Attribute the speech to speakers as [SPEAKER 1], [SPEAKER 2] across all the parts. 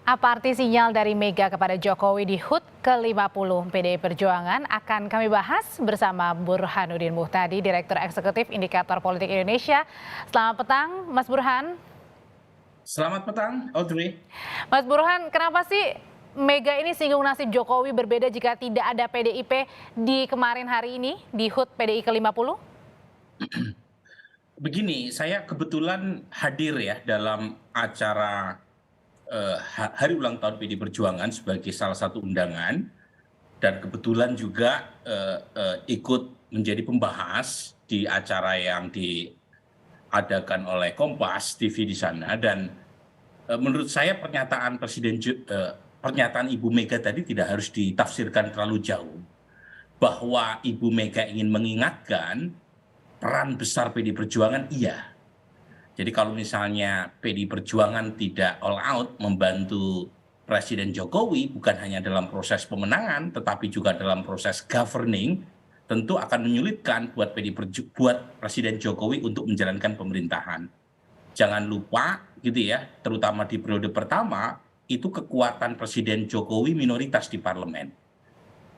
[SPEAKER 1] Apa arti sinyal dari Mega kepada Jokowi di HUT ke-50 PDI Perjuangan akan kami bahas bersama Burhanuddin Muhtadi, Direktur Eksekutif Indikator Politik Indonesia. Selamat petang, Mas Burhan.
[SPEAKER 2] Selamat petang, Audrey.
[SPEAKER 1] Mas Burhan, kenapa sih Mega ini singgung nasib Jokowi berbeda jika tidak ada PDIP di kemarin hari ini di HUT PDI ke-50?
[SPEAKER 2] Begini, saya kebetulan hadir ya dalam acara Hari Ulang Tahun PDI Perjuangan sebagai salah satu undangan, dan kebetulan juga ikut menjadi pembahas di acara yang diadakan oleh Kompas TV di sana. Dan menurut saya pernyataan Ibu Mega tadi tidak harus ditafsirkan terlalu jauh, bahwa Ibu Mega ingin mengingatkan peran besar PDI Perjuangan, iya. Jadi kalau misalnya PDI Perjuangan tidak all out membantu Presiden Jokowi, bukan hanya dalam proses pemenangan, tetapi juga dalam proses governing, tentu akan menyulitkan buat buat Presiden Jokowi untuk menjalankan pemerintahan. Jangan lupa gitu ya, terutama di periode pertama, itu kekuatan Presiden Jokowi minoritas di parlemen.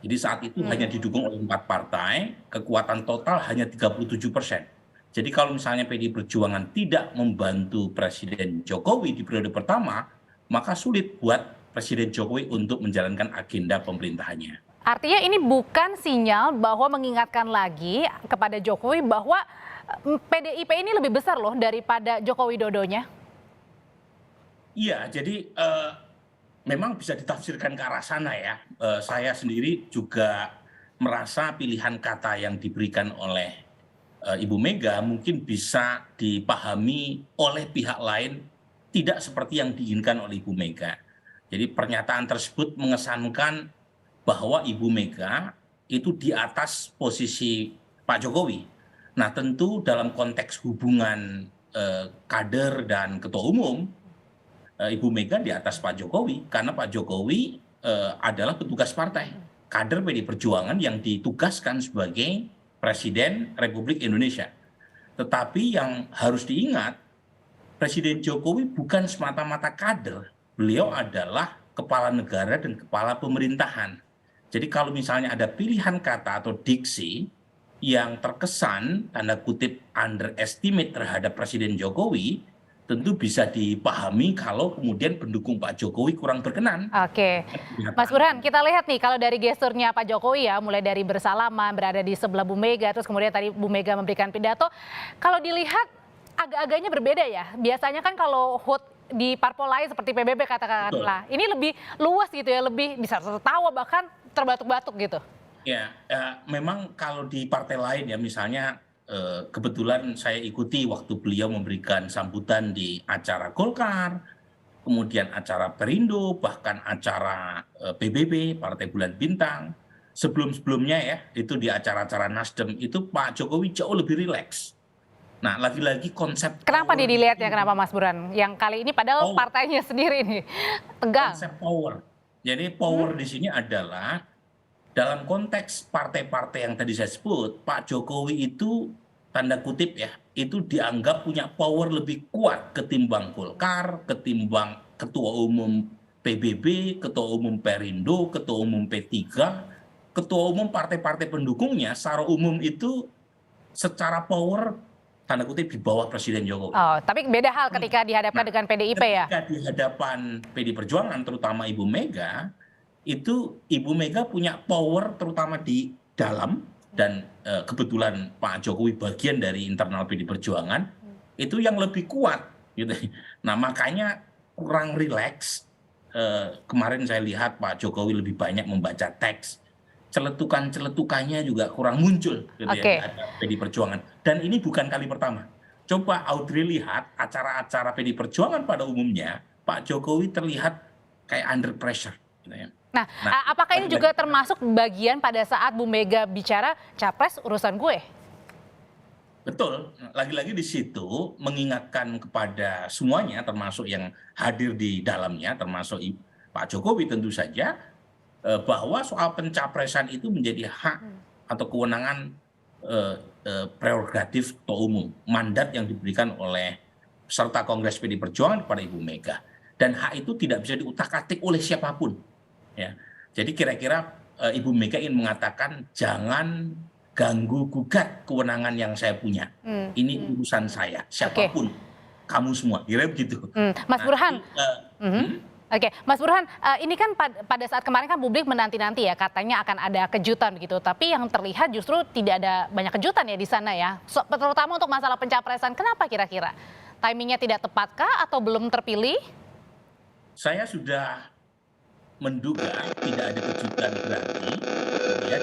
[SPEAKER 2] Jadi saat itu hanya didukung oleh 4 partai, kekuatan total hanya 37%. Jadi kalau misalnya PDI Perjuangan tidak membantu Presiden Jokowi di periode pertama, maka sulit buat Presiden Jokowi untuk menjalankan agenda pemerintahannya.
[SPEAKER 1] Artinya ini bukan sinyal bahwa mengingatkan lagi kepada Jokowi bahwa PDIP ini lebih besar loh daripada Joko Widodonya.
[SPEAKER 2] Iya, jadi memang bisa ditafsirkan ke arah sana ya. Saya sendiri juga merasa pilihan kata yang diberikan oleh Ibu Mega mungkin bisa dipahami oleh pihak lain tidak seperti yang diinginkan oleh Ibu Mega. Jadi pernyataan tersebut mengesankan bahwa Ibu Mega itu di atas posisi Pak Jokowi. Nah, tentu dalam konteks hubungan kader dan ketua umum, Ibu Mega di atas Pak Jokowi, karena Pak Jokowi adalah petugas partai, kader PDI Perjuangan yang ditugaskan sebagai Presiden Republik Indonesia. Tetapi yang harus diingat, Presiden Jokowi bukan semata-mata kader, beliau adalah kepala negara dan kepala pemerintahan. Jadi kalau misalnya ada pilihan kata atau diksi yang terkesan tanda kutip underestimate terhadap Presiden Jokowi, tentu bisa dipahami kalau kemudian pendukung Pak Jokowi kurang berkenan.
[SPEAKER 1] Oke, Mas Burhan, kita lihat nih kalau dari gesturnya Pak Jokowi ya, mulai dari bersalaman, berada di sebelah Bu Mega, terus kemudian tadi Bu Mega memberikan pidato, kalau dilihat agak-agaknya berbeda ya. Biasanya kan kalau HUT di parpol lain seperti PBB katakanlah, ini lebih luas gitu ya, lebih bisa tertawa bahkan terbatuk-batuk gitu.
[SPEAKER 2] Ya, memang kalau di partai lain ya, misalnya kebetulan saya ikuti waktu beliau memberikan sambutan di acara Golkar, kemudian acara Perindo, bahkan acara PBB, Partai Bulan Bintang. Sebelum-sebelumnya ya, itu di acara-acara Nasdem, itu Pak Jokowi jauh lebih rileks. Nah, lagi-lagi konsep
[SPEAKER 1] Kenapa
[SPEAKER 2] power di
[SPEAKER 1] dilihat ya,
[SPEAKER 2] sini,
[SPEAKER 1] kenapa Mas Burhan? Yang kali ini padahal partainya sendiri nih, tegang.
[SPEAKER 2] konsep power. Jadi power di sini adalah dalam konteks partai-partai yang tadi saya sebut, Pak Jokowi itu tanda kutip ya, itu dianggap punya power lebih kuat ketimbang Golkar, ketimbang Ketua Umum PBB, Ketua Umum Perindo, Ketua Umum P3, Ketua Umum partai-partai pendukungnya secara umum itu secara power tanda kutip di bawah Presiden Jokowi.
[SPEAKER 1] Oh, tapi beda hal ketika dihadapkan
[SPEAKER 2] Nah,
[SPEAKER 1] dengan PDIP ya?
[SPEAKER 2] ketika di hadapan PDI Perjuangan, terutama Ibu Mega, itu Ibu Mega punya power terutama di dalam, dan kebetulan Pak Jokowi bagian dari internal PDI Perjuangan, itu yang lebih kuat gitu. Nah, makanya kurang rileks. Kemarin saya lihat Pak Jokowi lebih banyak membaca teks, celetukan-celetukannya juga kurang muncul gitu ya di
[SPEAKER 1] Oke.
[SPEAKER 2] hadapan PDI Perjuangan. Dan ini bukan kali pertama. Coba Audrey lihat acara-acara PDI Perjuangan pada umumnya, Pak Jokowi terlihat kayak under pressure gitu ya.
[SPEAKER 1] Nah,
[SPEAKER 2] Nah,
[SPEAKER 1] apakah ini juga
[SPEAKER 2] lagi-lagi
[SPEAKER 1] termasuk bagian pada saat Bu Mega bicara capres urusan gue?
[SPEAKER 2] betul, lagi-lagi di situ mengingatkan kepada semuanya, termasuk yang hadir di dalamnya, termasuk Pak Jokowi tentu saja, bahwa soal pencapresan itu menjadi hak atau kewenangan prerogatif Ketua Umum, mandat yang diberikan oleh peserta Kongres PDI Perjuangan kepada Ibu Mega. dan hak itu tidak bisa diutak-atik oleh siapapun. Ya. Jadi kira-kira Ibu Mega ingin mengatakan jangan ganggu gugat kewenangan yang saya punya. Ini urusan saya, siapapun, kamu semua, kira begitu.
[SPEAKER 1] Mas Burhan.
[SPEAKER 2] Nanti,
[SPEAKER 1] Oke, Mas Burhan, ini kan pada saat kemarin kan publik menanti-nanti ya, katanya akan ada kejutan begitu. Tapi yang terlihat justru tidak ada banyak kejutan ya di sana ya. Terutama untuk masalah pencapresan, kenapa kira-kira? Timingnya tidak tepatkah atau belum terpilih?
[SPEAKER 2] Saya sudah menduga tidak ada kejutan berarti ya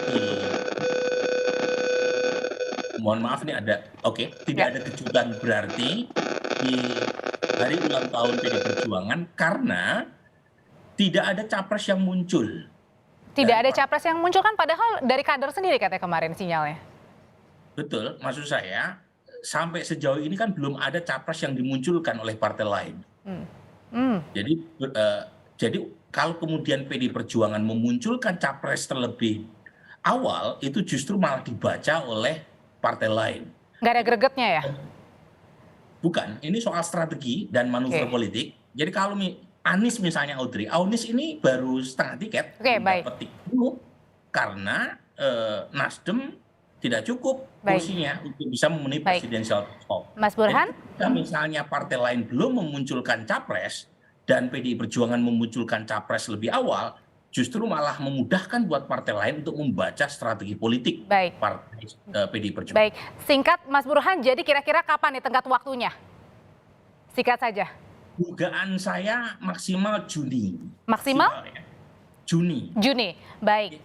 [SPEAKER 2] mohon maaf nih tidak ada kejutan berarti di hari ulang tahun PD Perjuangan karena tidak ada capres yang muncul.
[SPEAKER 1] Tidak ada capres yang muncul kan padahal dari kader sendiri katanya kemarin sinyalnya.
[SPEAKER 2] Betul, maksud saya sampai sejauh ini kan belum ada capres yang dimunculkan oleh partai lain. Jadi kalau kemudian PD Perjuangan memunculkan capres terlebih awal, itu justru malah dibaca oleh partai lain.
[SPEAKER 1] Nggak ada gregetnya ya?
[SPEAKER 2] Bukan, ini soal strategi dan manuver politik. Jadi kalau Anies misalnya Anies ini baru setengah tiket, dapat tiket dulu karena Nasdem tidak cukup kursinya untuk bisa memenuhi presidensial threshold.
[SPEAKER 1] Mas Burhan?
[SPEAKER 2] Jadi, misalnya partai lain belum memunculkan capres dan PDI Perjuangan memunculkan capres lebih awal, justru malah memudahkan buat partai lain untuk membaca strategi politik partai PDI Perjuangan.
[SPEAKER 1] Baik, singkat Mas Burhan, jadi kira-kira kapan nih tenggat waktunya? Singkat saja.
[SPEAKER 2] Dugaan saya maksimal Juni.
[SPEAKER 1] Maksimal?
[SPEAKER 2] Juni.
[SPEAKER 1] Juni, baik.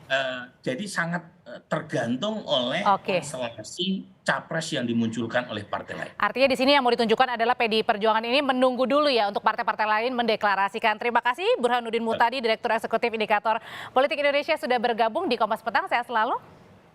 [SPEAKER 2] Jadi sangat tergantung oleh konstelasi capres yang dimunculkan oleh partai lain.
[SPEAKER 1] Artinya di sini yang mau ditunjukkan adalah PDI Perjuangan ini menunggu dulu ya untuk partai-partai lain mendeklarasikan. Terima kasih Burhanuddin Muhtadi, Direktur Eksekutif Indikator Politik Indonesia sudah bergabung di Kompas Petang. Sehat selalu.